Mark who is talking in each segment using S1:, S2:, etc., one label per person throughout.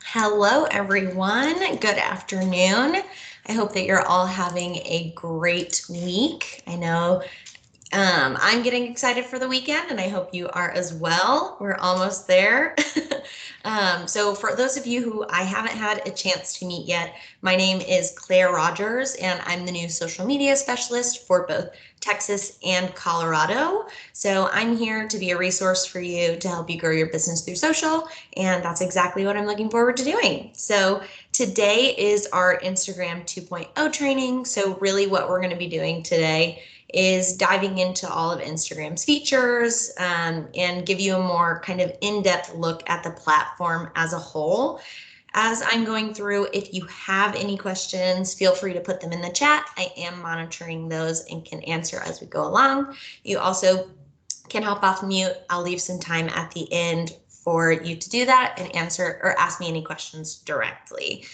S1: Hello, everyone. Good afternoon. I hope that you're all having a great week. I know I'm getting excited for the weekend, and I hope you are as well. We're almost there. So for those of you who I haven't had a chance to meet yet, my name is Claire Rogers, and I'm the new social media specialist for both Texas and Colorado. So I'm here to be a resource for you to help you grow your business through social, and that's exactly what I'm looking forward to doing. So today is our Instagram 2.0 training. So really what we're going to be doing today is diving into all of Instagram's features and give you a more kind of in-depth look at the platform as a whole. As I'm going through, if you have any questions, feel free to put them in the chat. I am monitoring those and can answer as we go along. You also can hop off mute. I'll leave some time at the end for you to do that and answer or ask me any questions directly.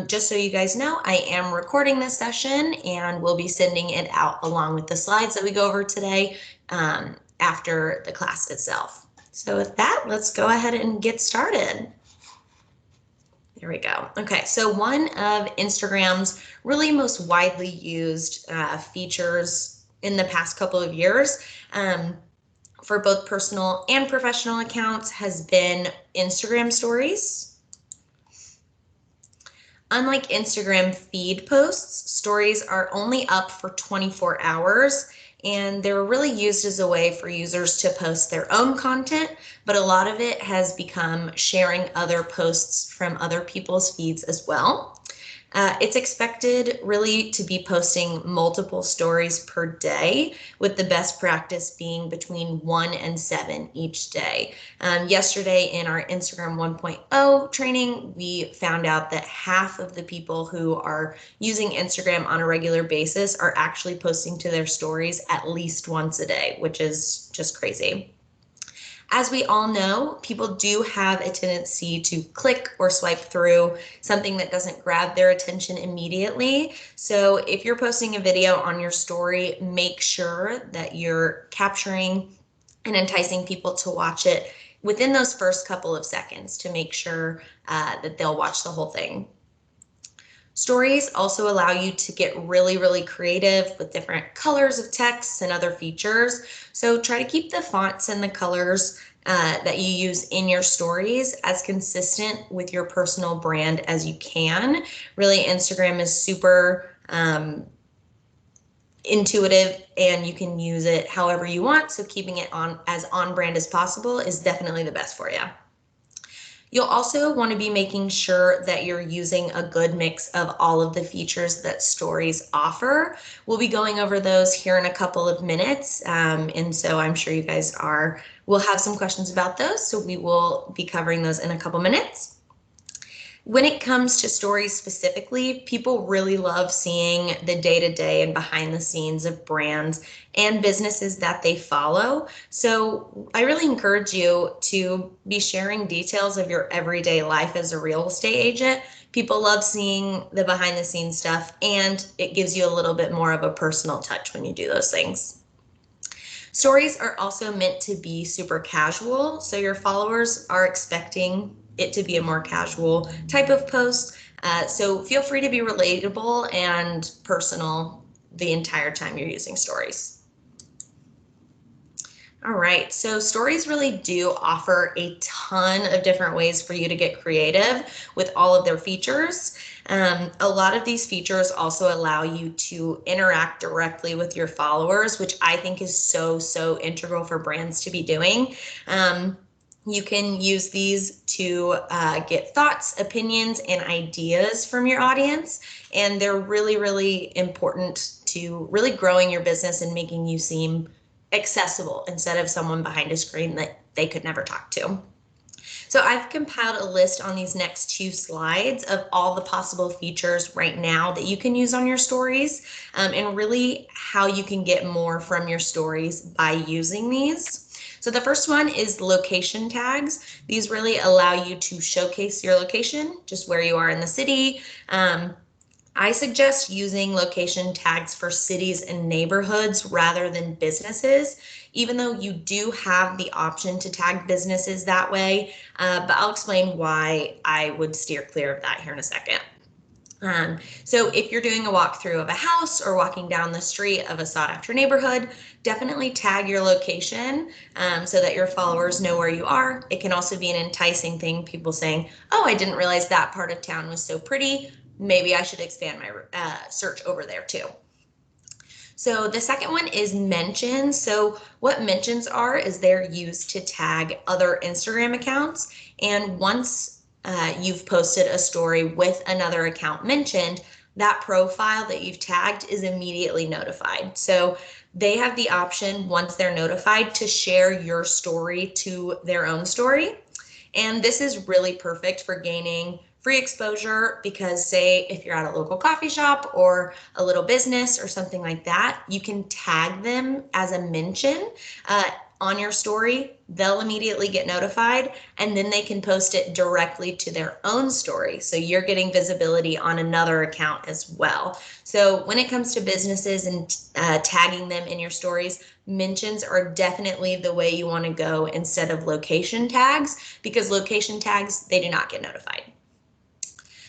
S1: Just so you guys know, I am recording this session and we'll be sending it out along with the slides that we go over today after the class itself. So with that, let's go ahead and get started. There we go. Okay, so one of Instagram's really most widely used features in the past couple of years for both personal and professional accounts has been Instagram stories. Unlike Instagram feed posts, stories are only up for 24 hours, and they're really used as a way for users to post their own content, but a lot of it has become sharing other posts from other people's feeds as well. It's expected really to be posting multiple stories per day, with the best practice being between 1 and 7 each day. Yesterday in our Instagram 1.0 training, we found out that half of the people who are using Instagram on a regular basis are actually posting to their stories at least once a day, which is just crazy. As we all know, people do have a tendency to click or swipe through something that doesn't grab their attention immediately. So if you're posting a video on your story, make sure that you're capturing and enticing people to watch it within those first couple of seconds to make sure that they'll watch the whole thing. Stories also allow you to get really, really creative with different colors of text and other features. So try to keep the fonts and the colors that you use in your stories as consistent with your personal brand as you can. Really, Instagram is super intuitive and you can use it however you want. So keeping it as on brand as possible is definitely the best for you. You'll also want to be making sure that you're using a good mix of all of the features that stories offer. We'll be going over those here in a couple of minutes. And so I'm sure you guys will have some questions about those. So we will be covering those in a couple minutes. When it comes to stories specifically, people really love seeing the day-to-day and behind the scenes of brands and businesses that they follow. So I really encourage you to be sharing details of your everyday life as a real estate agent. People love seeing the behind the scenes stuff, and it gives you a little bit more of a personal touch when you do those things. Stories are also meant to be super casual, so your followers are expecting it to be a more casual type of post. So feel free to be relatable and personal the entire time you're using stories. All right, so stories really do offer a ton of different ways for you to get creative with all of their features. A lot of these features also allow you to interact directly with your followers, which I think is so integral for brands to be doing. You can use these to get thoughts, opinions, and ideas from your audience. And they're really important to really growing your business and making you seem accessible instead of someone behind a screen that they could never talk to. So I've compiled a list on these next 2 slides of all the possible features right now that you can use on your stories and really how you can get more from your stories by using these. So the first one is location tags. These really allow you to showcase your location, just where you are in the city. I suggest using location tags for cities and neighborhoods rather than businesses, even though you do have the option to tag businesses that way. But I'll explain why I would steer clear of that here in a second. So if you're doing a walkthrough of a house or walking down the street of a sought after neighborhood, definitely tag your location so that your followers know where you are. It can also be an enticing thing, people saying, oh, I didn't realize that part of town was so pretty. Maybe I should expand my search over there too. So the second one is mentions. So what mentions are is they're used to tag other Instagram accounts. And once you've posted a story with another account mentioned, that profile that you've tagged is immediately notified. So they have the option, once they're notified, to share your story to their own story. And this is really perfect for gaining free exposure because, say, if you're at a local coffee shop or a little business or something like that, you can tag them as a mention on your story. They'll immediately get notified, and then they can post it directly to their own story. So you're getting visibility on another account as well. So when it comes to businesses and tagging them in your stories, mentions are definitely the way you want to go instead of location tags, because location tags, they do not get notified.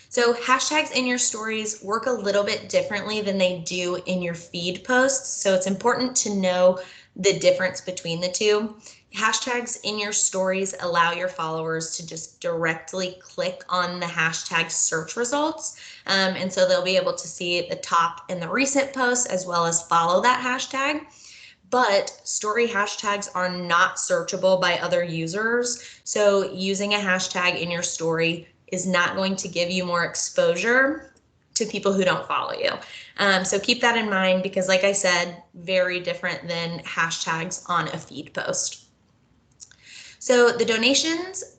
S1: So hashtags in your stories work a little bit differently than they do in your feed posts. So it's important to know the difference between the two. Hashtags in your stories allow your followers to just directly click on the hashtag search results. And so they'll be able to see the top and the recent posts as well as follow that hashtag. But story hashtags are not searchable by other users. So using a hashtag in your story is not going to give you more exposure to people who don't follow you. So keep that in mind because, like I said, very different than hashtags on a feed post. So the donations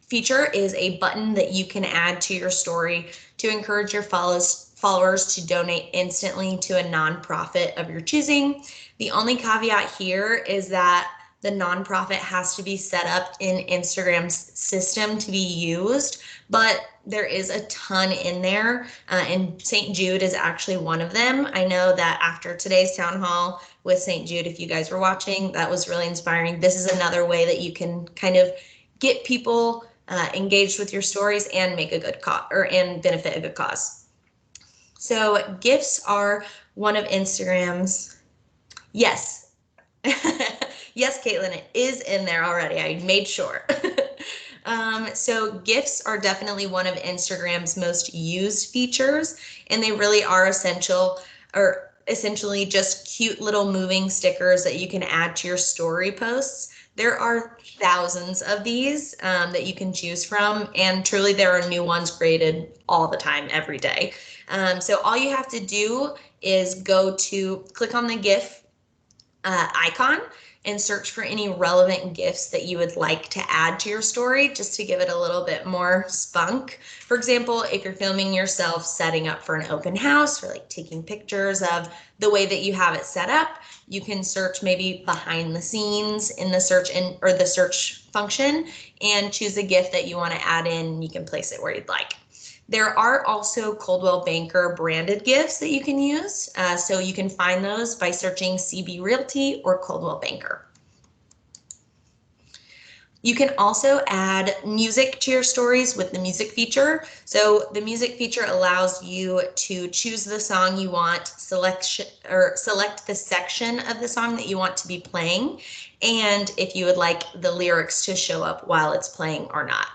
S1: feature is a button that you can add to your story to encourage your followers to donate instantly to a nonprofit of your choosing. The only caveat here is that the nonprofit has to be set up in Instagram's system to be used, but there is a ton in there, and St. Jude is actually one of them. I know that after today's town hall with St. Jude, if you guys were watching, that was really inspiring. This is another way that you can kind of get people engaged with your stories and make a good cause and benefit a good cause. So GIFs are one of Instagram's, yes. Yes, Caitlin, it is in there already. I made sure. So GIFs are definitely one of Instagram's most used features, and they really are essential, or essentially just cute little moving stickers that you can add to your story posts. There are thousands of these that you can choose from, and truly there are new ones created all the time, every day. So all you have to do is click on the GIF icon and search for any relevant GIFs that you would like to add to your story, just to give it a little bit more spunk. For example, if you're filming yourself setting up for an open house or like taking pictures of the way that you have it set up, you can search maybe behind the scenes in the search or the search function and choose a GIF that you want to add in, and you can place it where you'd like. There are also Coldwell Banker branded GIFs that you can use. So you can find those by searching CB Realty or Coldwell Banker. You can also add music to your stories with the music feature. So the music feature allows you to choose the song you want, select the section of the song that you want to be playing, and if you would like the lyrics to show up while it's playing or not.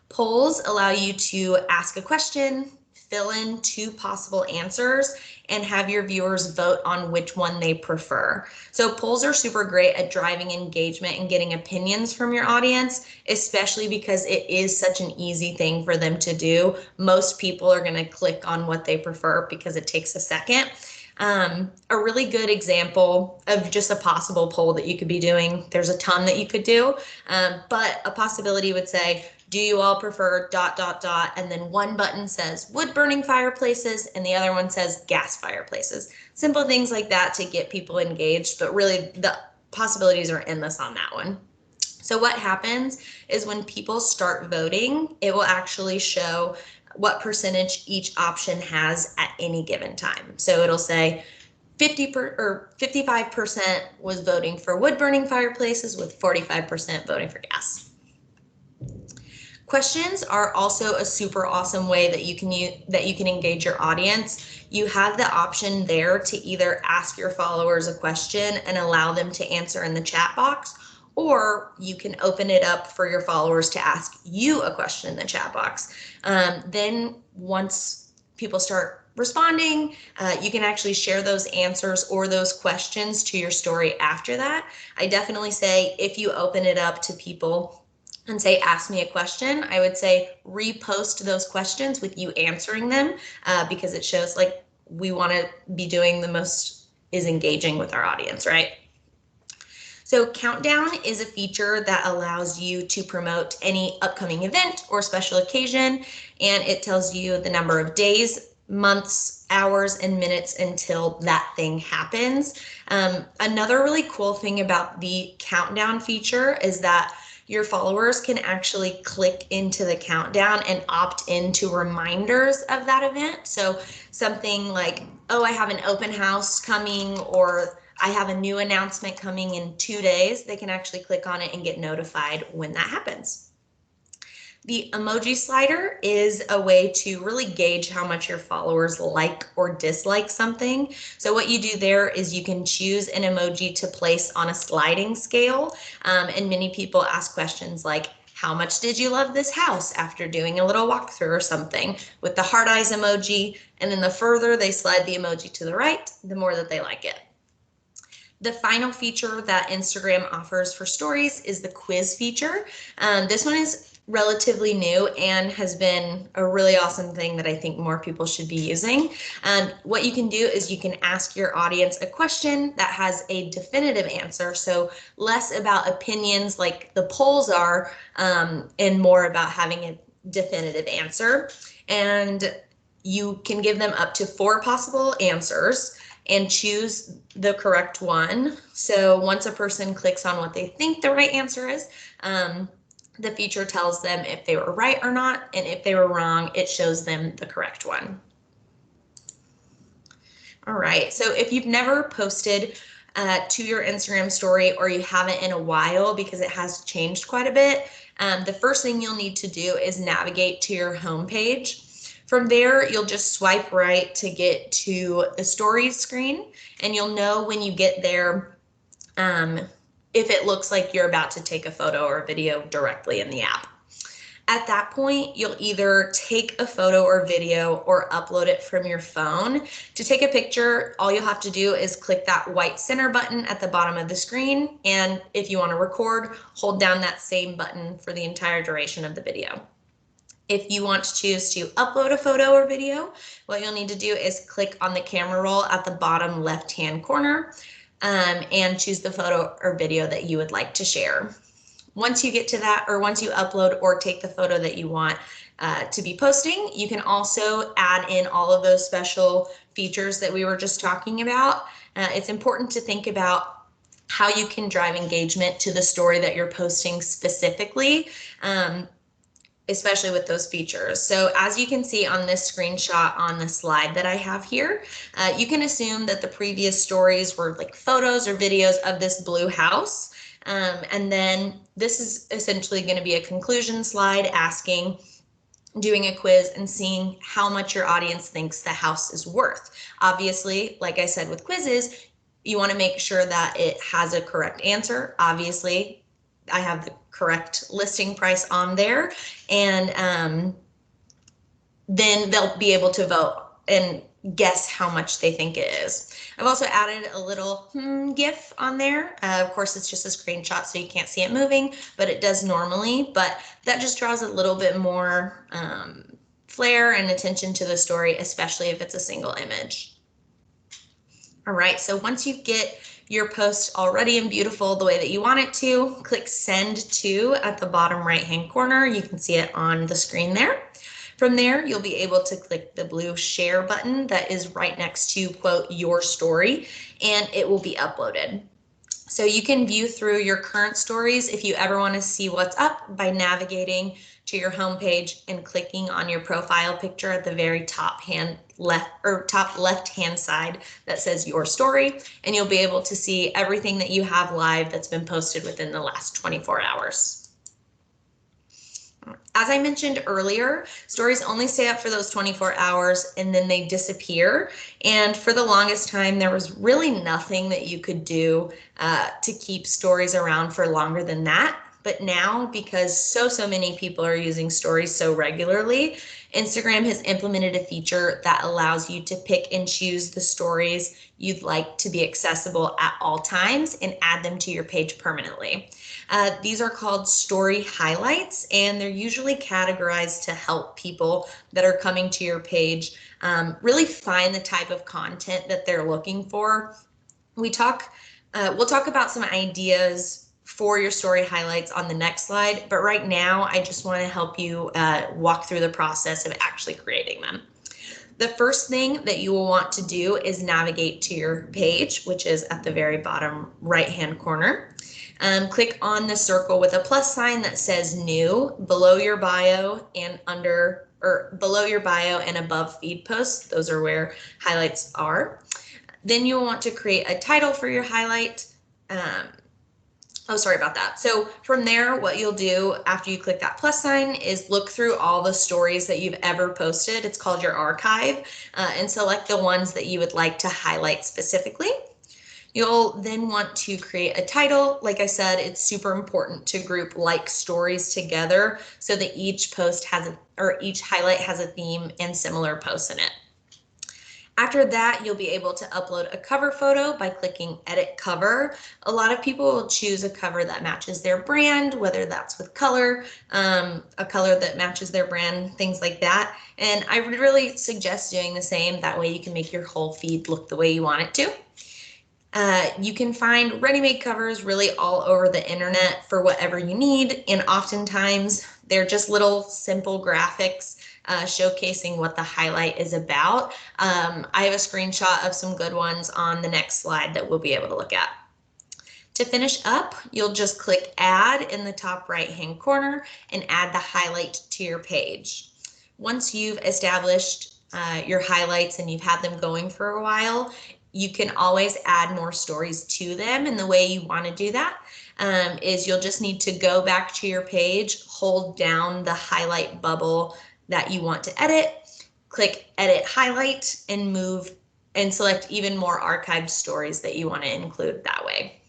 S1: Polls allow you to ask a question, fill in 2 possible answers, and have your viewers vote on which one they prefer. So polls are super great at driving engagement and getting opinions from your audience, especially because it is such an easy thing for them to do. Most people are going to click on what they prefer because it takes a second. A really good example of just a possible poll that you could be doing, there's a ton that you could do, but a possibility would say, do you all prefer ... and then one button says wood burning fireplaces and the other one says gas fireplaces. Simple things like that to get people engaged, but really the possibilities are endless on that one. So what happens is when people start voting, it will actually show what percentage each option has at any given time. So it'll say 55% was voting for wood burning fireplaces with 45% voting for gas. Questions are also a super awesome way that you can engage your audience. You have the option there to either ask your followers a question and allow them to answer in the chat box, or you can open it up for your followers to ask you a question in the chat box. Then once people start responding, you can actually share those answers or those questions to your story after that. I definitely say if you open it up to people and say, ask me a question, I would say repost those questions with you answering them, because it shows like we want to be doing the most is engaging with our audience, right? So Countdown is a feature that allows you to promote any upcoming event or special occasion, and it tells you the number of days, months, hours, and minutes until that thing happens. Another really cool thing about the Countdown feature is that your followers can actually click into the countdown and opt into reminders of that event. So something like, oh, I have an open house coming, or I have a new announcement coming in 2 days, they can actually click on it and get notified when that happens. The emoji slider is a way to really gauge how much your followers like or dislike something. So what you do there is you can choose an emoji to place on a sliding scale. And many people ask questions like, how much did you love this house after doing a little walkthrough or something, with the heart eyes emoji. And then the further they slide the emoji to the right, the more that they like it. The final feature that Instagram offers for stories is the quiz feature. This one is relatively new and has been a really awesome thing that I think more people should be using. What you can do is you can ask your audience a question that has a definitive answer, so less about opinions like the polls are, and more about having a definitive answer. And you can give them up to 4 possible answers and choose the correct one. So once a person clicks on what they think the right answer is, the feature tells them if they were right or not, and if they were wrong, it shows them the correct one. All right, so if you've never posted to your Instagram story, or you haven't in a while because it has changed quite a bit, the first thing you'll need to do is navigate to your home page. From there, you'll just swipe right to get to the stories screen, and you'll know when you get there if it looks like you're about to take a photo or video directly in the app. At that point, you'll either take a photo or video or upload it from your phone. To take a picture, all you'll have to do is click that white center button at the bottom of the screen, and if you want to record, hold down that same button for the entire duration of the video. If you want to choose to upload a photo or video, what you'll need to do is click on the camera roll at the bottom left-hand corner, and choose the photo or video that you would like to share. Once you get to that, or once you upload or take the photo that you want to be posting, you can also add in all of those special features that we were just talking about. It's important to think about how you can drive engagement to the story that you're posting specifically, especially with those features. So as you can see on this screenshot on the slide that I have here, you can assume that the previous stories were like photos or videos of this blue house. And then this is essentially going to be a conclusion slide asking, doing a quiz and seeing how much your audience thinks the house is worth. Obviously, like I said with quizzes, you want to make sure that it has a correct answer. Obviously, I have the correct listing price on there, and then they'll be able to vote and guess how much they think it is. I've also added a little GIF on there. Of course, it's just a screenshot, so you can't see it moving, but it does normally. But that just draws a little bit more flair and attention to the story, especially if it's a single image. All right, so once you get your post all ready and beautiful the way that you want it to, click Send To at the bottom right-hand corner. You can see it on the screen there. From there, you'll be able to click the blue share button that is right next to, quote, your story, and it will be uploaded. So you can view through your current stories if you ever want to see what's up by navigating to your homepage and clicking on your profile picture at the very top left hand side that says your story, and you'll be able to see everything that you have live that's been posted within the last 24 hours. As I mentioned earlier, stories only stay up for those 24 hours and then they disappear. And for the longest time, there was really nothing that you could do to keep stories around for longer than that. But now, because so many people are using stories so regularly, Instagram has implemented a feature that allows you to pick and choose the stories you'd like to be accessible at all times and add them to your page permanently. These are called story highlights, and they're usually categorized to help people that are coming to your page really find the type of content that they're looking for. We'll talk about some ideas for your story highlights on the next slide, but right now I just want to help you walk through the process of actually creating them. The first thing that you will want to do is navigate to your page, which is at the very bottom right-hand corner. Click on the circle with a plus sign that says new below your bio and below your bio and above feed posts. Those are where highlights are. Then you'll want to create a title for your highlight. Oh, sorry about that. So from there, what you'll do after you click that plus sign is look through all the stories that you've ever posted. It's called your archive, and select the ones that you would like to highlight specifically. You'll then want to create a title. Like I said, it's super important to group like stories together so that each post has each highlight has a theme and similar posts in it. After that, you'll be able to upload a cover photo by clicking Edit Cover. A lot of people will choose a cover that matches their brand, whether that's with color, a color that matches their brand, things like that. And I would really suggest doing the same. That way you can make your whole feed look the way you want it to. You can find ready-made covers really all over the internet for whatever you need, and oftentimes they're just little simple graphics showcasing what the highlight is about. I have a screenshot of some good ones on the next slide that we'll be able to look at. To finish up, you'll just click Add in the top right-hand corner and add the highlight to your page. Once you've established your highlights and you've had them going for a while, you can always add more stories to them, and the way you want to do that is you'll just need to go back to your page, hold down the highlight bubble that you want to edit, click Edit Highlight, and move and select even more archived stories that you want to include that way.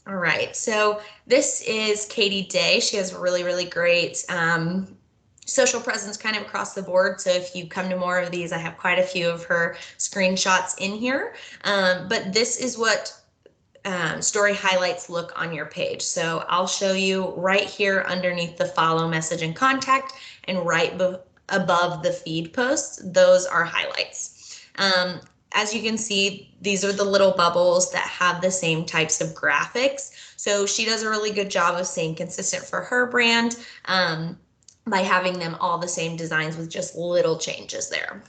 S1: All right, so this is Katie Day. She has a really great social presence kind of across the board. So if you come to more of these, I have quite a few of her screenshots in here. But this is what story highlights look on your page. So I'll show you right here underneath the follow, message, and contact, and right above the feed posts, those are highlights. As you can see, these are the little bubbles that have the same types of graphics. So she does a really good job of staying consistent for her brand by having them all the same designs with just little changes there.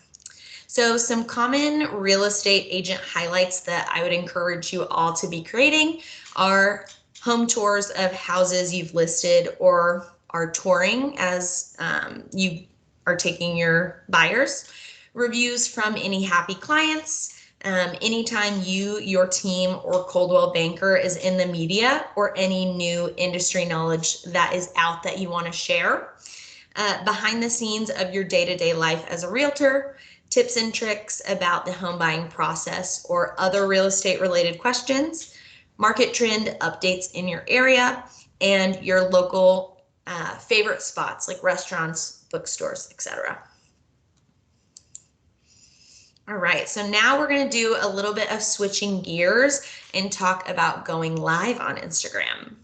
S1: So some common real estate agent highlights that I would encourage you all to be creating are home tours of houses you've listed or are touring as you are taking your buyers, reviews from any happy clients, anytime you, your team, or Coldwell Banker is in the media, or any new industry knowledge that is out that you want to share. Behind the scenes of your day-to-day life as a realtor, tips and tricks about the home buying process or other real estate related questions, market trend updates in your area, and your local favorite spots like restaurants, bookstores, etc. All right, so now we're going to do a little bit of switching gears and talk about going live on Instagram.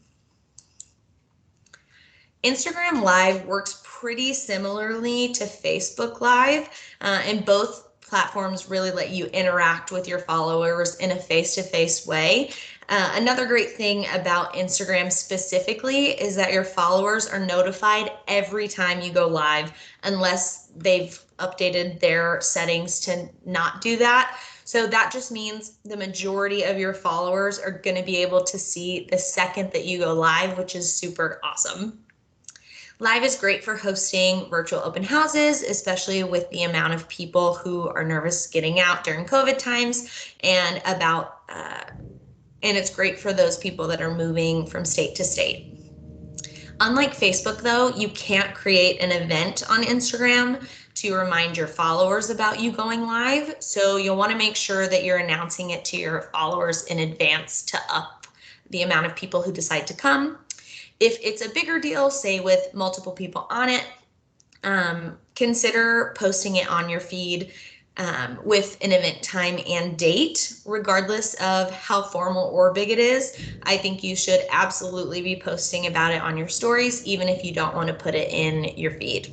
S1: Instagram Live works pretty similarly to Facebook Live, and both platforms really let you interact with your followers in a face-to-face way. Another great thing about Instagram specifically is that your followers are notified every time you go live, unless they've updated their settings to not do that. So that just means the majority of your followers are going to be able to see the second that you go live, which is super awesome. Live is great for hosting virtual open houses, especially with the amount of people who are nervous getting out during COVID times, and it's great for those people that are moving from state to state. Unlike Facebook, though, you can't create an event on Instagram to remind your followers about you going live. So you'll want to make sure that you're announcing it to your followers in advance to up the amount of people who decide to come. If it's a bigger deal, say with multiple people on it, consider posting it on your feed with an event time and date, regardless of how formal or big it is. I think you should absolutely be posting about it on your stories, even if you don't want to put it in your feed.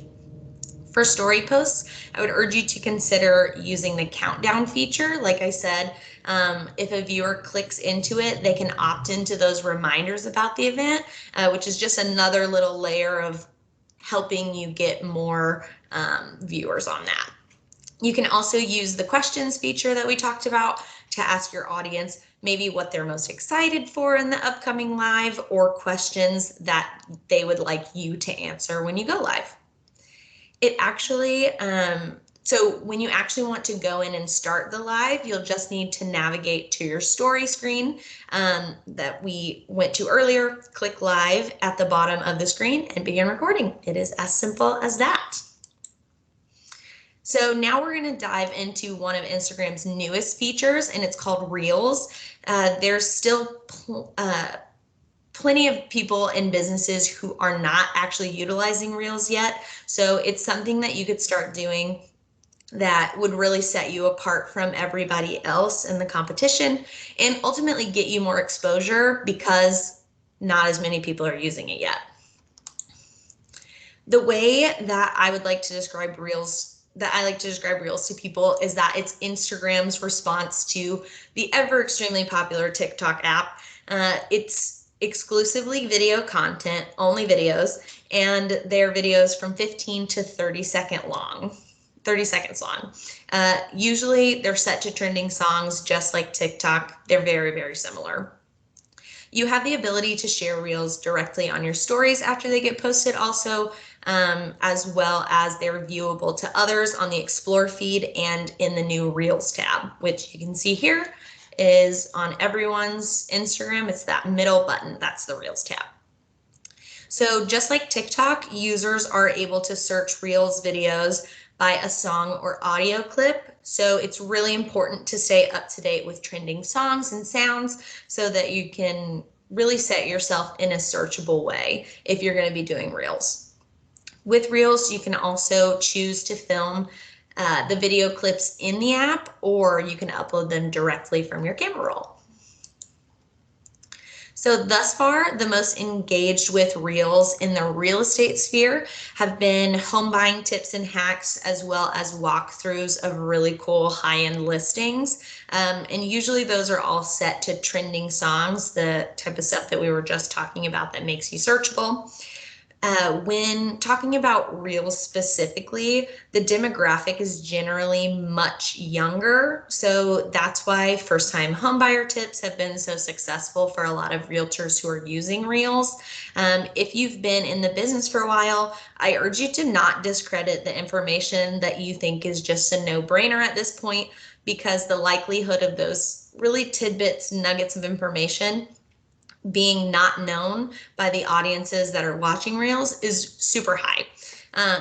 S1: For story posts, I would urge you to consider using the countdown feature. Like I said, if a viewer clicks into it, they can opt into those reminders about the event, which is just another little layer of helping you get more viewers on that. You can also use the questions feature that we talked about to ask your audience maybe what they're most excited for in the upcoming live, or questions that they would like you to answer when you go live. It actually, so when you actually want to go in and start the live, you'll just need to navigate to your story screen that we went to earlier, click live at the bottom of the screen and begin recording. It is as simple as that. So now we're going to dive into one of Instagram's newest features, and it's called Reels. There's still plenty of people and businesses who are not actually utilizing Reels yet. So it's something that you could start doing that would really set you apart from everybody else in the competition, and ultimately get you more exposure because not as many people are using it yet. The way that I would like to describe Reels to people is that it's Instagram's response to the ever extremely popular TikTok app. It's exclusively video content, only videos, and they're videos from 15 to 30 seconds long. Usually they're set to trending songs, just like TikTok. They're very, very similar. You have the ability to share Reels directly on your stories after they get posted also, as well as they're viewable to others on the Explore feed and in the new Reels tab, which you can see here is on everyone's Instagram. It's that middle button, that's the Reels tab. So just like TikTok, users are able to search Reels videos by a song or audio clip. So it's really important to stay up to date with trending songs and sounds so that you can really set yourself in a searchable way if you're going to be doing Reels. With Reels, you can also choose to film the video clips in the app, or you can upload them directly from your camera roll. So thus far, the most engaged with Reels in the real estate sphere have been home buying tips and hacks, as well as walkthroughs of really cool high-end listings. And usually those are all set to trending songs, the type of stuff that we were just talking about that makes you searchable. When talking about Reels specifically, the demographic is generally much younger. So that's why first-time homebuyer tips have been so successful for a lot of realtors who are using Reels. If you've been in the business for a while, I urge you to not discredit the information that you think is just a no-brainer at this point, because the likelihood of those really tidbits, nuggets of information being not known by the audiences that are watching Reels is super high.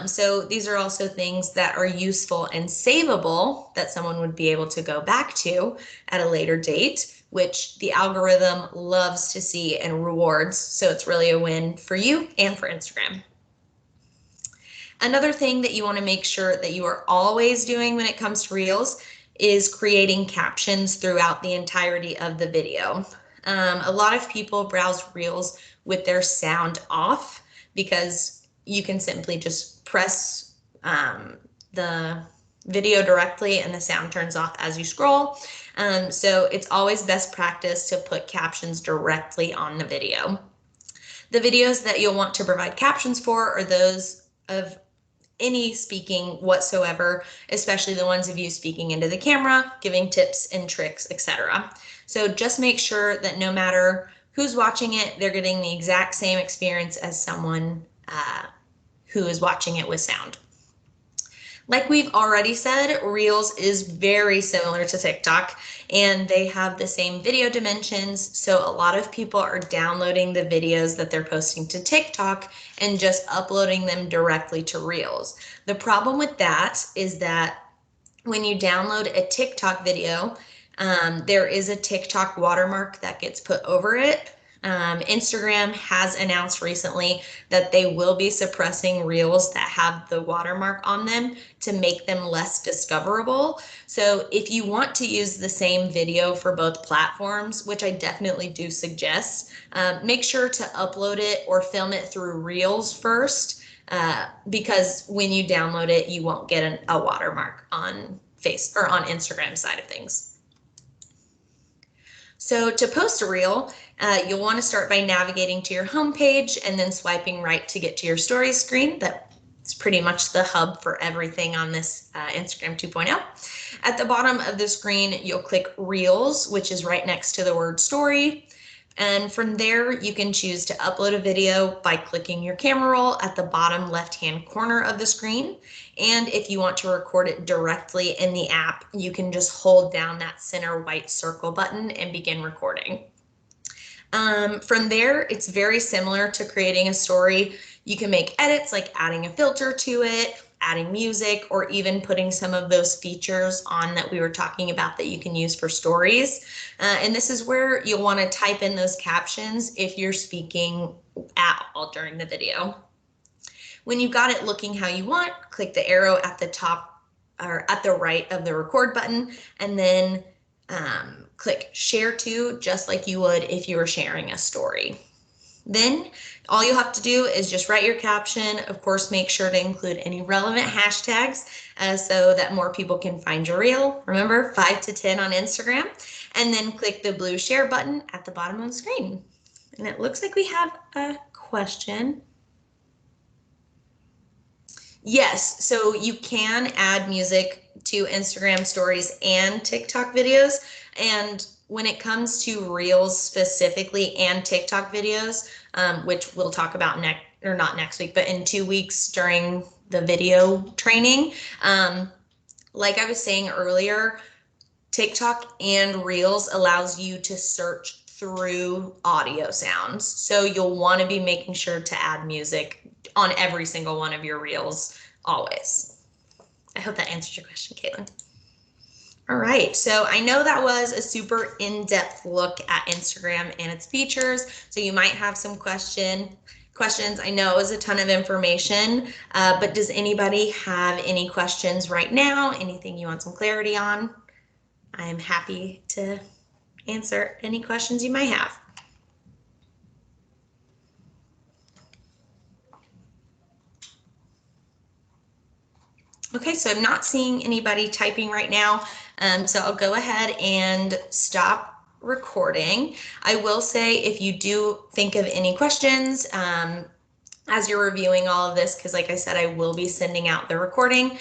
S1: So these are also things that are useful and savable that someone would be able to go back to at a later date, which the algorithm loves to see and rewards. So it's really a win for you and for Instagram. Another thing that you want to make sure that you are always doing when it comes to Reels is creating captions throughout the entirety of the video. A lot of people browse Reels with their sound off because you can simply just press the video directly and the sound turns off as you scroll. So it's always best practice to put captions directly on the video. The videos that you'll want to provide captions for are those of any speaking whatsoever, especially the ones of you speaking into the camera, giving tips and tricks, etc. So just make sure that no matter who's watching it, they're getting the exact same experience as someone who is watching it with sound. Like we've already said, Reels is very similar to TikTok, and they have the same video dimensions. So a lot of people are downloading the videos that they're posting to TikTok and just uploading them directly to Reels. The problem with that is that when you download a TikTok video, there is a TikTok watermark that gets put over it. Instagram has announced recently that they will be suppressing Reels that have the watermark on them to make them less discoverable. So if you want to use the same video for both platforms, which I definitely do suggest, make sure to upload it or film it through Reels first, because when you download it, you won't get a watermark on on Instagram side of things. So to post a reel, you'll want to start by navigating to your home page and then swiping right to get to your stories screen. That's pretty much the hub for everything on this Instagram 2.0. At the bottom of the screen, you'll click Reels, which is right next to the word story. And from there, you can choose to upload a video by clicking your camera roll at the bottom left-hand corner of the screen. And if you want to record it directly in the app, you can just hold down that center white circle button and begin recording. From there, it's very similar to creating a story. You can make edits like adding a filter to it, adding music, or even putting some of those features on that we were talking about that you can use for stories. And this is where you'll want to type in those captions if you're speaking at all during the video. When you've got it looking how you want, click the arrow at the top or at the right of the record button, and then click share to, just like you would if you were sharing a story. Then all you'll have to do is just write your caption. Of course, make sure to include any relevant hashtags so that more people can find your reel. Remember, 5 to 10 on Instagram, and then click the blue share button at the bottom of the screen. And it looks like we have a question. Yes, so you can add music to Instagram stories and TikTok videos. And when it comes to Reels specifically and TikTok videos, which we'll talk about not next week, but in 2 weeks during the video training, like I was saying earlier, TikTok and Reels allows you to search through audio sounds. So you'll want to be making sure to add music on every single one of your Reels always. I hope that answers your question, Caitlin. All right, so I know that was a super in-depth look at Instagram and its features, so you might have some questions. I know it was a ton of information, but does anybody have any questions right now? Anything you want some clarity on? I am happy to answer any questions you might have. Okay, so I'm not seeing anybody typing right now, so I'll go ahead and stop recording. I will say, if you do think of any questions as you're reviewing all of this, because like I said, I will be sending out the recording,